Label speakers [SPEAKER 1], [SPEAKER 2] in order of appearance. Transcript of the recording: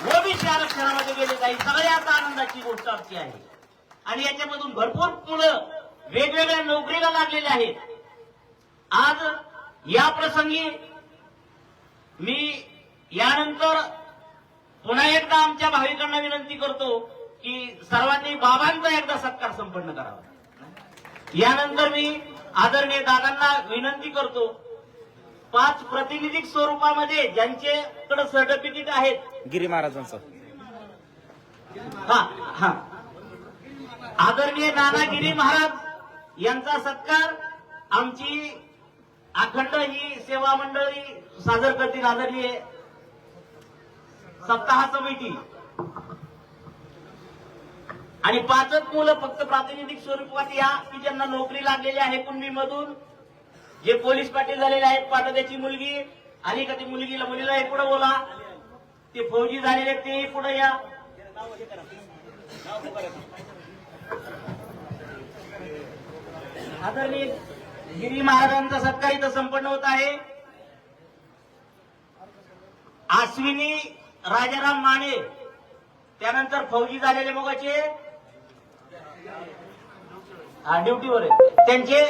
[SPEAKER 1] OBC आरक्षणामध्ये गेले जाईल, सगळ्यात आनंदाची गोष्ट आमची आहे. आणि याच्यामधून भरपूर मुलं वेगवेगळ्या नोकरीला लागलेले आहेत. आज या प्रसंगी मी यानंतर पुन्हा एकदा आमच्या भाविकांना विनंती करतो की सर्वांनी बाबांचा एकदा सत्कार संपन्न करावा. यानंतर मी आदरणीय दादांना विनंती करतो, 5 प्रातिनिधिक स्वरूपामध्ये ज्यांच्याकडे सर्टिफिकेट आहेत
[SPEAKER 2] गिरी महाराजांचं
[SPEAKER 1] आदरणीय नानागिरी महाराज यांचा सत्कार आमची अखंड ही सेवा मंडळी सादर करतील. आदरणीय सप्ताह समिती आणि 5च मुलं फक्त प्रातिनिधिक स्वरूपात या की ज्यांना नोकरी लागलेली आहे कुणबीमधून, जे पोलीस पाटील झालेले आहेत. पाटोद्याची मुलगी आली का? ती मुलीला हे पुढे बोला. ते फौजी झालेले ते पुढे या. आदरणीय गिरी महाराजांचा सत्कार इथं संपन्न होत आहे. अश्विनी राजाराम माने, त्यानंतर फौजी झालेले मोगाचे ड्युटीवर आहे त्यांचे